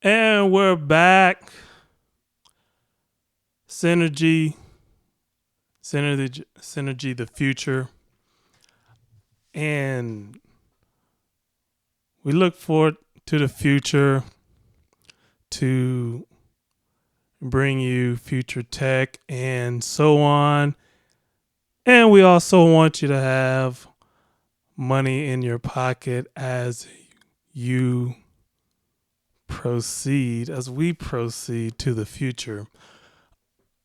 And we're back. Synergy, synergy, the future. And we look forward to the future to bring you future tech and so on. And we also want you to have money in your pocket as you proceed, as we proceed to the future.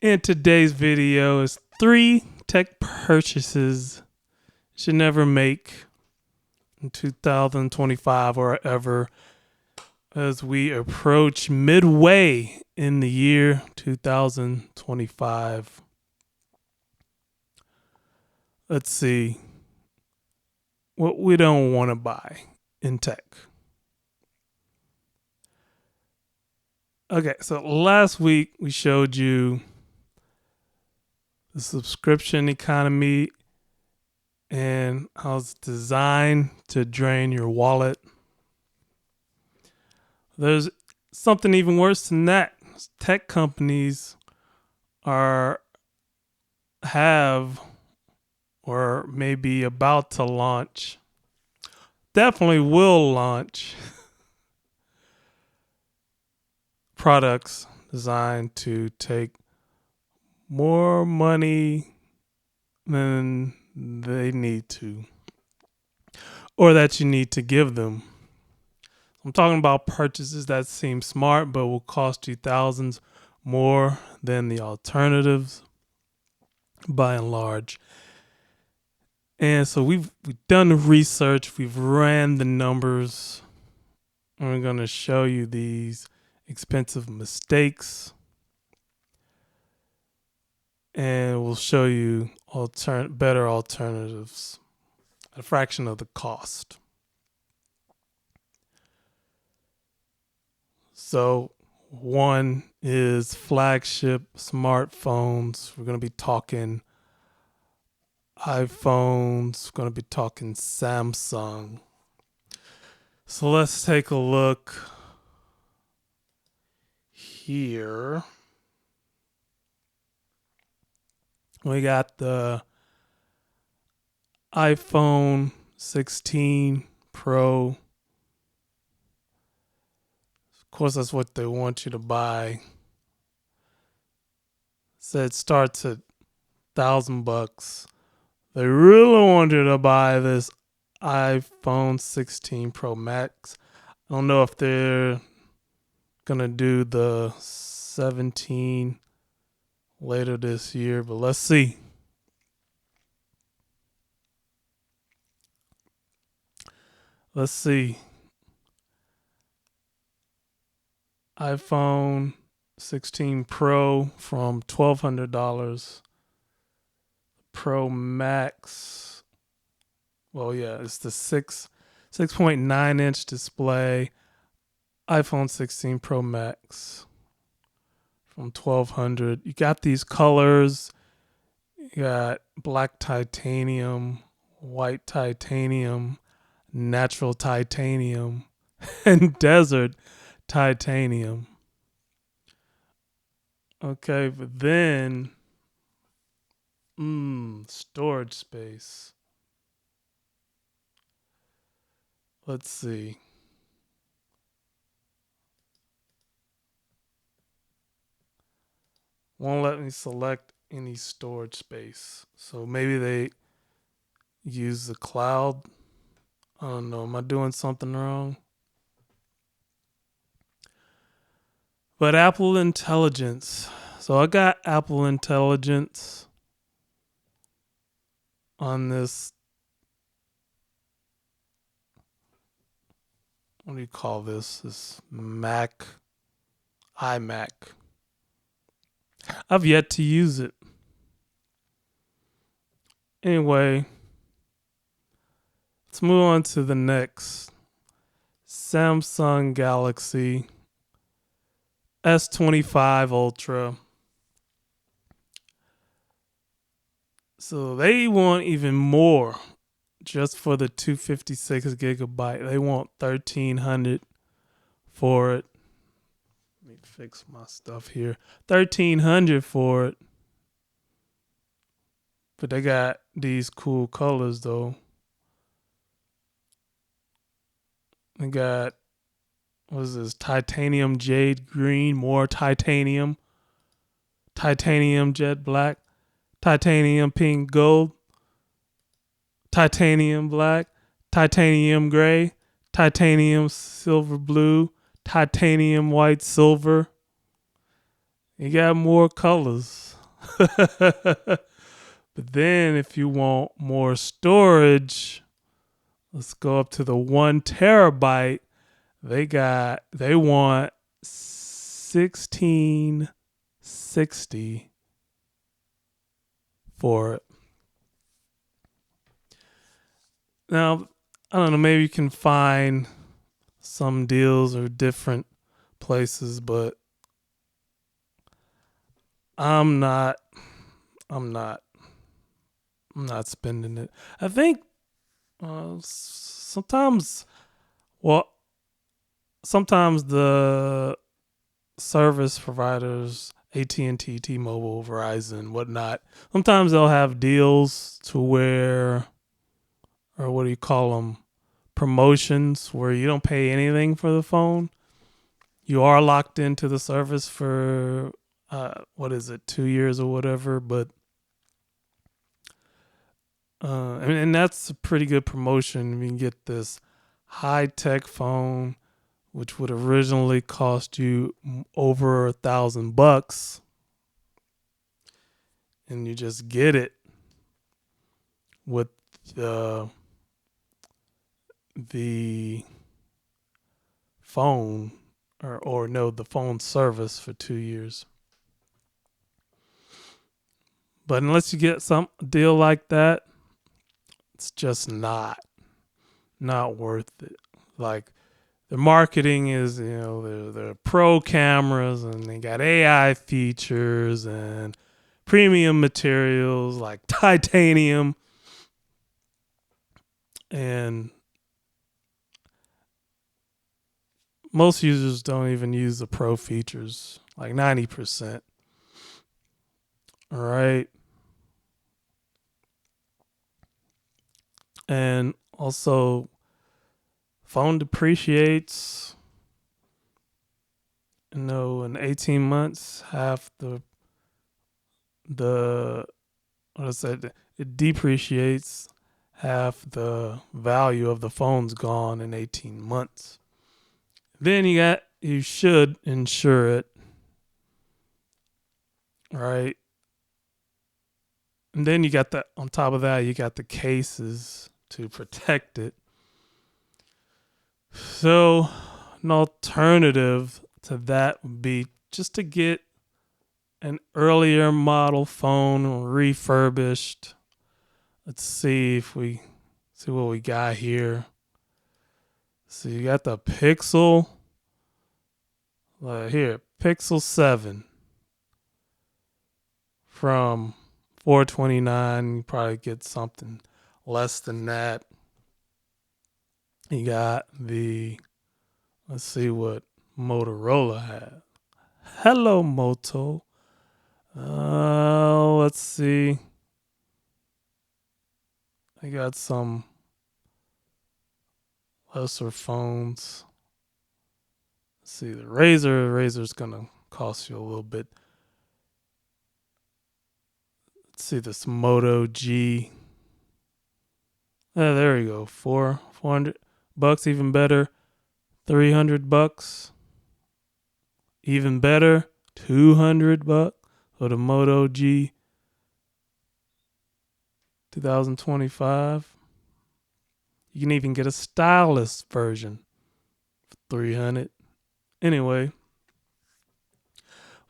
In today's video is 3 tech purchases you should never make in 2025 or ever as we approach midway in the year 2025. Let's see what we don't want to buy in tech. Okay, so last week we showed you the subscription economy and how it's designed to drain your wallet. There's something even worse than that. Tech companies have or maybe about to launch, definitely will launch products designed to take more money than they need to, or that you need to give them. I'm talking about purchases that seem smart but will cost you thousands more than the alternatives by and large. And so we've done the research, we've ran the numbers, and we're going to show you these expensive mistakes. And we'll show you better alternatives at a fraction of the cost. So one is flagship smartphones. We're going to be talking iPhones, we're going to be talking Samsung. So let's take a look here. We got the iPhone 16 Pro. Of course, that's what they want you to buy. Said it starts at $1,000. They really want you to buy this iPhone 16 Pro Max. I don't know if they're gonna do the 17 later this year, but let's see. Let's see. iPhone 16 Pro from $1,200. Pro Max. Well, yeah, it's the 6.9 inch display. iPhone 16 Pro Max from $1,200. You got these colors. You got black titanium, white titanium, natural titanium, and desert titanium. Okay, but then storage space. Let's see. Won't let me select any storage space. So maybe they use the cloud. I don't know. Am I doing something wrong? But Apple Intelligence. So I got Apple Intelligence on this. What do you call this? This iMac. I've yet to use it. Anyway, let's move on to the next. Samsung Galaxy S25 Ultra. So they want even more just for the 256 gigabyte. They want $1,300 for it. Let me fix my stuff here. 1,300 for it. But they got these cool colors though. They got, what is this? Titanium jade green, more titanium. Titanium jet black. Titanium pink gold. Titanium black. Titanium gray. Titanium silver blue. Titanium white silver. You got more colors. But then if you want more storage, let's go up to the 1 terabyte. They want 1660 for it. Now, I don't know, maybe you can find some deals or different places, but I'm not spending it. I think sometimes the service providers, AT&T, T-Mobile, Verizon, whatnot, sometimes they'll have deals to where, or what do you call them, promotions where you don't pay anything for the phone. You are locked into the service for 2 years or whatever, but and that's a pretty good promotion. You can get this high-tech phone, which would originally cost you over $1,000, and you just get it with the phone the phone service for 2 years. But unless you get some deal like that, it's just not worth it. Like, the marketing is, they're pro cameras and they got AI features and premium materials like titanium, and most users don't even use the pro features, like 90%. All right. And also, phone depreciates, in 18 months, half it depreciates, half the value of the phone's gone in 18 months. Then you should insure it, right? And then on top of that, you got the cases to protect it. So an alternative to that would be just to get an earlier model phone refurbished. Let's see what we got here. So you got the Pixel. Here, Pixel 7 from $429. You probably get something less than that. You got let's see what Motorola had. Hello, Moto. Let's see. I got some lesser phones. Let's see, the Razor's gonna cost you a little bit. Let's see this Moto G. There we go. $400, even better. $300, even better. $200 for the Moto G 2025. You can even get a stylus version for $300. Anyway,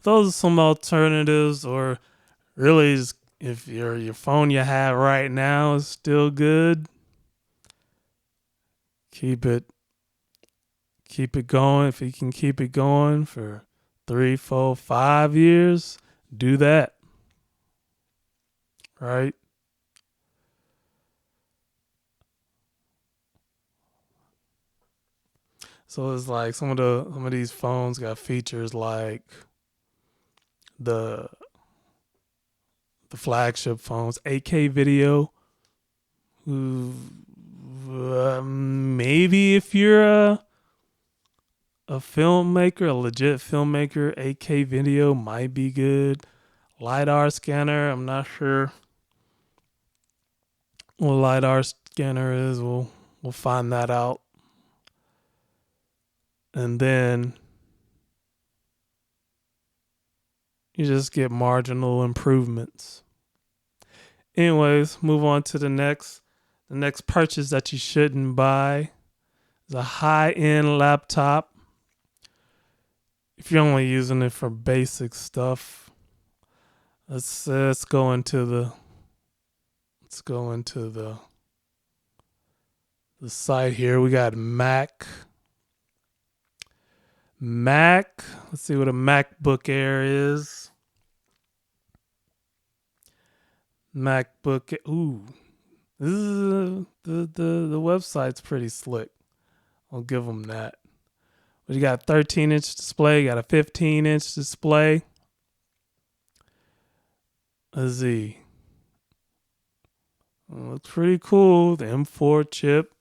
those are some alternatives, or really, if your phone you have right now is still good, keep it going. If you can keep it going for 3, 4, 5 years, do that. Right? So it's like some of these phones got features like the flagship phones, 8K video. Maybe if you're a filmmaker, a legit filmmaker, 8K video might be good. LiDAR scanner, I'm not sure what LiDAR scanner is. We'll find that out. And then you just get marginal improvements. Anyways, move on to the next. The next purchase that you shouldn't buy is a high-end laptop. If you're only using it for basic stuff, let's go into the site here. We got Mac. Let's see what a MacBook Air is. MacBook. Ooh, this is the website's pretty slick. I'll give them that. But you got a 13-inch display. You got a 15-inch display. Let's see. Looks pretty cool. The M4 chip.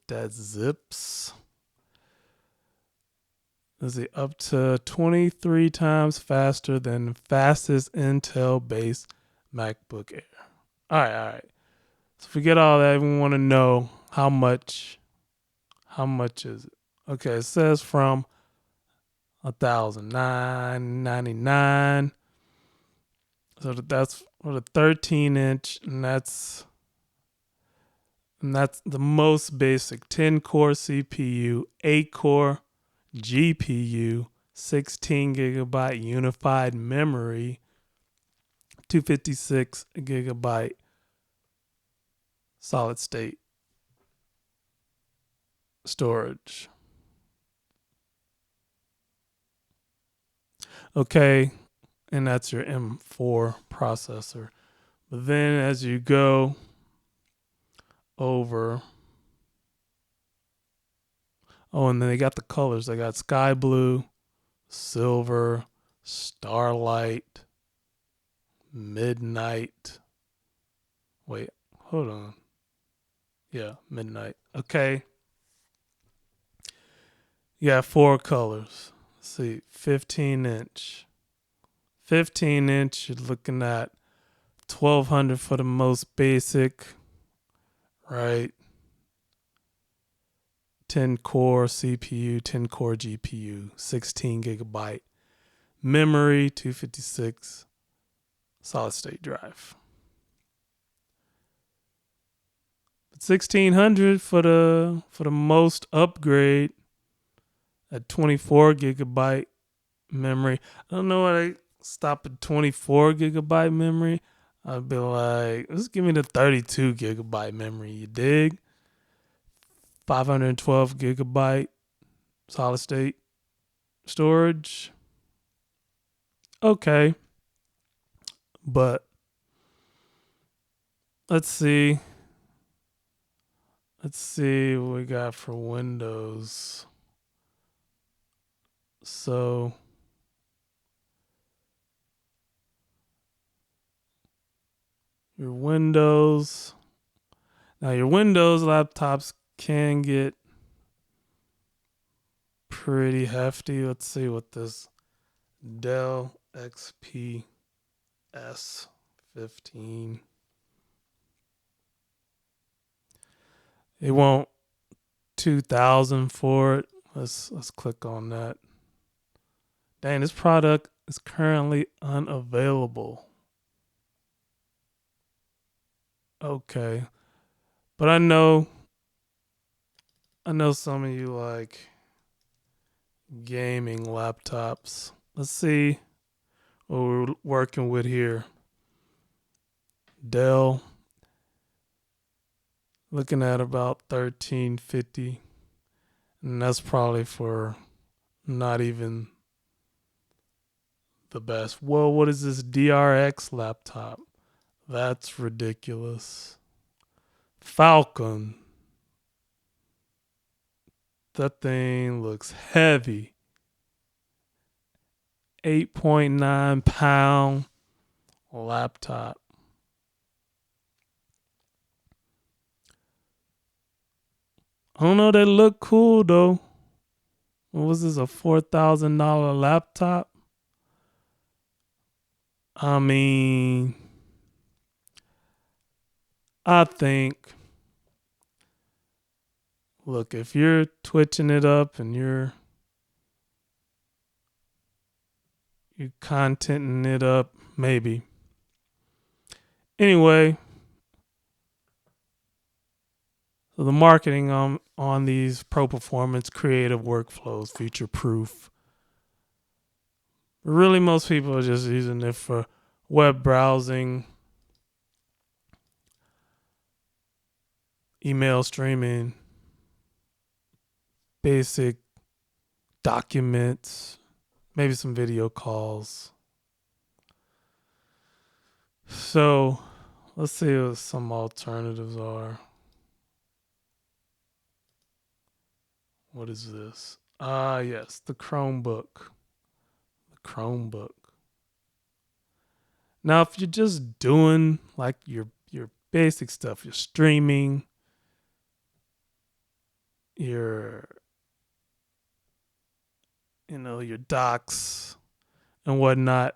That zips. Let's see. Up to 23 times faster than the fastest Intel-based MacBook Air. All right. So forget all that. We want to know how much is it? Okay, it says from $1,999. So that's for the 13-inch, and that's the most basic 10-core CPU, 8-core GPU, 16 gigabyte unified memory, 256 gigabyte solid state storage. Okay, and that's your M4 processor. But then as you go over, and then they got the colors. They got sky blue, silver, starlight, midnight. Wait, hold on. Yeah, midnight. Okay. You got 4 colors. Let's see, 15-inch. 15-inch, you're looking at $1,200 for the most basic, right? 10-core CPU, 10-core GPU, 16 gigabyte memory, 256 solid state drive. But $1,600 for the most upgrade at 24 gigabyte memory. I don't know why they stop at 24 gigabyte memory. I'd be like, just give me the 32 gigabyte memory, you dig? 512 gigabyte solid state storage. Okay. But let's see what we got for Windows. So your Windows laptops can get pretty hefty. Let's see what this Dell XPS 15. They want $2,000 for it. Let's click on that. Dang, this product is currently unavailable. Okay. But I know some of you like gaming laptops. Let's see what we're working with here. Dell, looking at about $1,350, and that's probably for not even the best. Well, what is this DRX laptop? That's ridiculous. Falcon. That thing looks heavy. 8.9 pound laptop. I don't know, they look cool though. What was this, a $4,000 laptop? I mean, I think, look, if you're twitching it up and you're contenting it up, maybe. Anyway, so the marketing on these pro performance creative workflows, future proof. Really, most people are just using it for web browsing, email streaming, basic documents, maybe some video calls. So let's see what some alternatives are. What is this? Yes, the Chromebook. The Chromebook. Now, if you're just doing like your basic stuff, you're streaming, your docs and whatnot,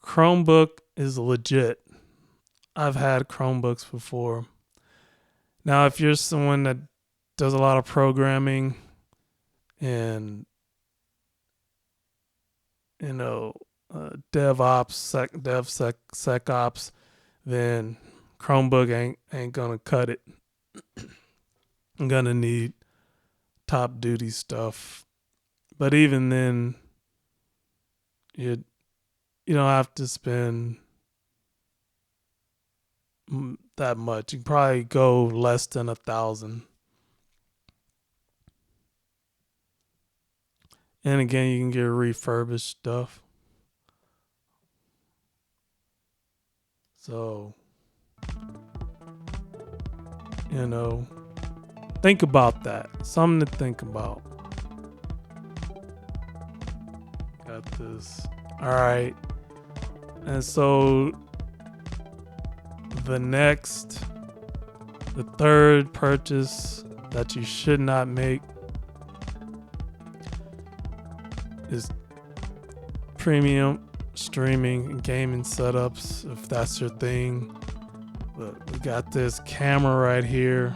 Chromebook is legit. I've had Chromebooks before. Now, if you're someone that does a lot of programming and DevOps, SecOps, then Chromebook ain't gonna cut it. I'm gonna need top duty stuff. But even then, you don't have to spend that much. You can probably go less than 1,000. And again, you can get refurbished stuff. So, think about that. Something to think about. Got this. All right. And so the third purchase that you should not make is premium streaming and gaming setups, if that's your thing. Look, we got this camera right here.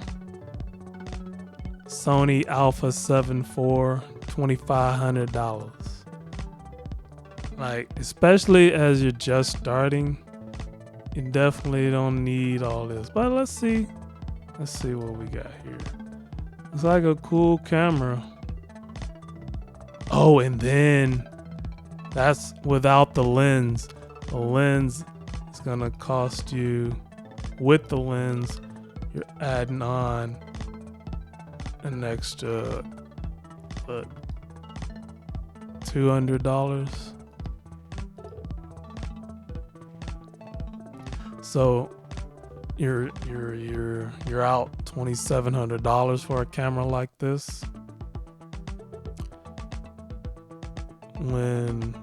Sony Alpha 7 IV, $2,500. Like, especially as you're just starting, you definitely don't need all this. But let's see what we got here. It's like a cool camera. Oh, and then that's without the lens. The lens is gonna cost you, with the lens, you're adding on an extra $200. So you're out $2,700 for a camera like this. When,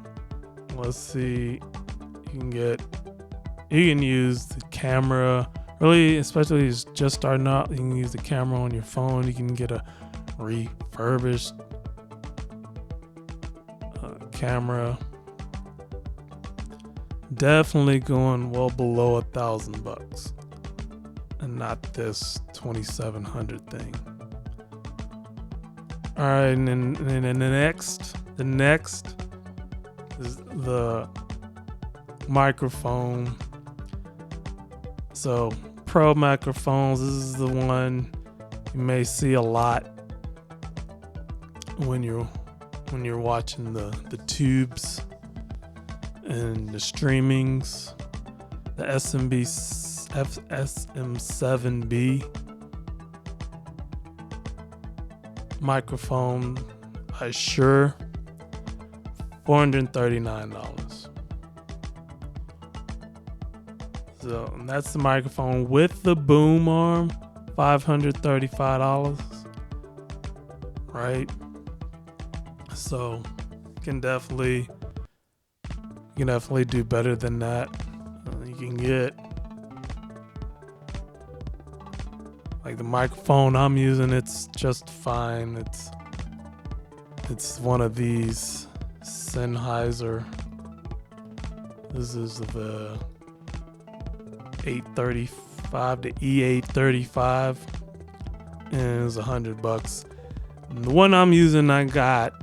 let's see, you can use the camera, really, especially if it's just starting out, you can use the camera on your phone. You can get a refurbished camera. Definitely going well below $1,000 and not this 2,700 thing. All right, and then the next is the microphone. So pro microphones, this is the one you may see a lot when you're watching the tubes and the streamings. The SM7B microphone by Shure, $439. So that's the microphone with the boom arm, $535. right? So you can definitely do better than that. You can get like the microphone I'm using, it's just fine. It's one of these Sennheiser. This is the 835, the E835, and it's $100. And the one I'm using, I got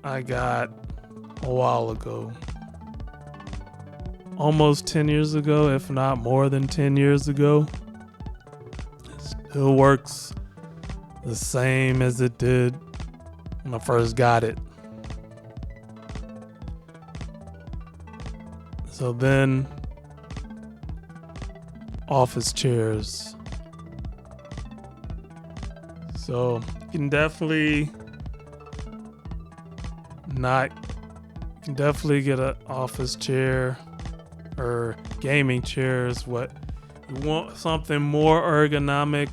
a while ago, almost 10 years ago, if not more than 10 years ago. It still works the same as it did when I first got it. So then, office chairs. So you can definitely get an office chair or gaming chairs. What you want, something more ergonomic.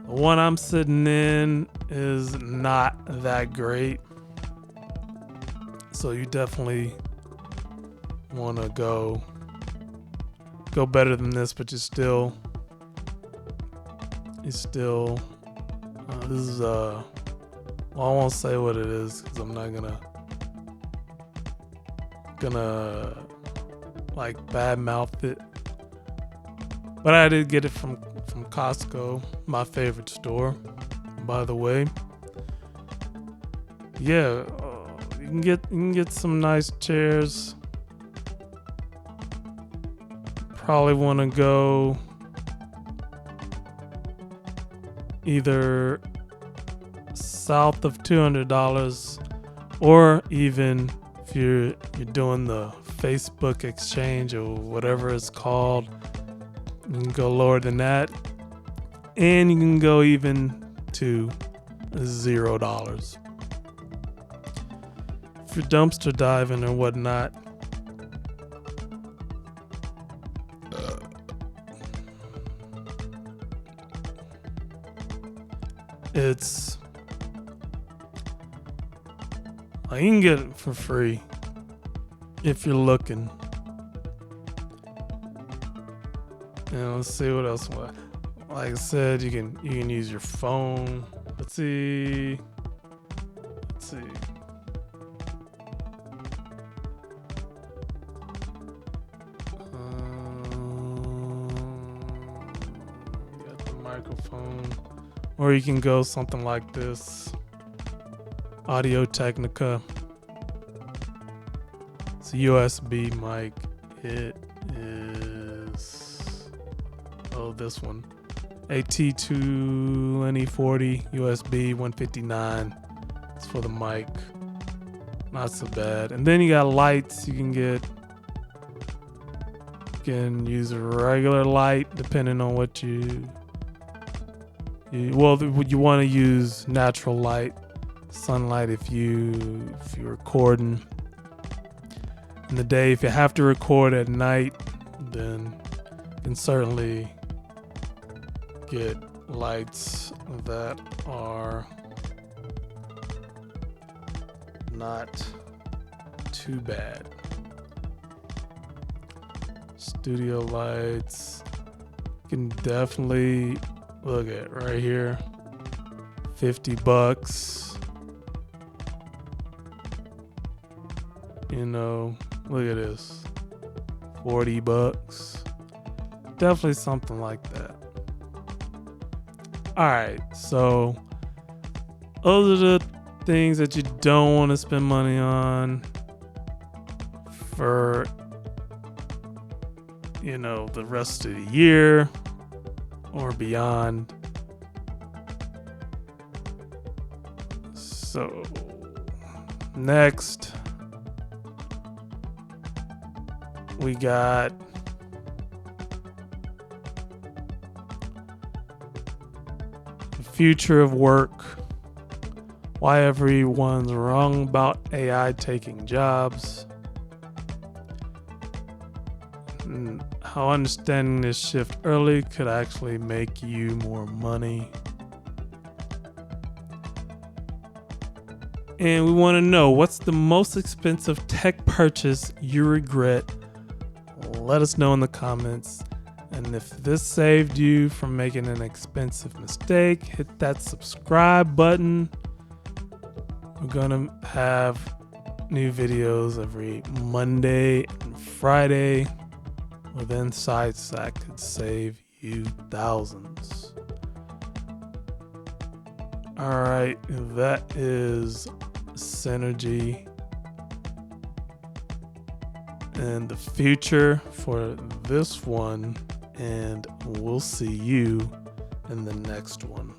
The one I'm sitting in is not that great. So you definitely want to go better than this, but you still this is well, I won't say what it is because I'm not gonna like badmouth it, but I did get it from Costco, my favorite store, by the way. Yeah, you can get some nice chairs. Probably want to go either south of $200, or even if you're doing the Facebook exchange or whatever it's called, you can go lower than that, and you can go even to $0. If you're dumpster diving or whatnot, it's you can get it for free if you're looking. And let's see what else. Like I said, you can use your phone. Let's see. Got the microphone. Or you can go something like this. Audio Technica. It's a USB mic. It is this one. AT2NE40 USB 159. It's for the mic. Not so bad. And then you got lights. You can use a regular light depending on what you want to use natural light, sunlight if you're recording in the day. If you have to record at night, then you can certainly get lights that are not too bad. Studio lights, you can definitely look at right here, $50. Look at this, $40. Definitely something like that. All right, so those are the things that you don't want to spend money on for the rest of the year or beyond. So next we got the future of work, why everyone's wrong about AI taking jobs, and how understanding this shift early could actually make you more money. And we want to know, what's the most expensive tech purchase you regret? Let us know in the comments. And if this saved you from making an expensive mistake, hit that subscribe button. We're going to have new videos every Monday and Friday with insights that could save you thousands. All right, that is Synergy and the future for this one, and we'll see you in the next one.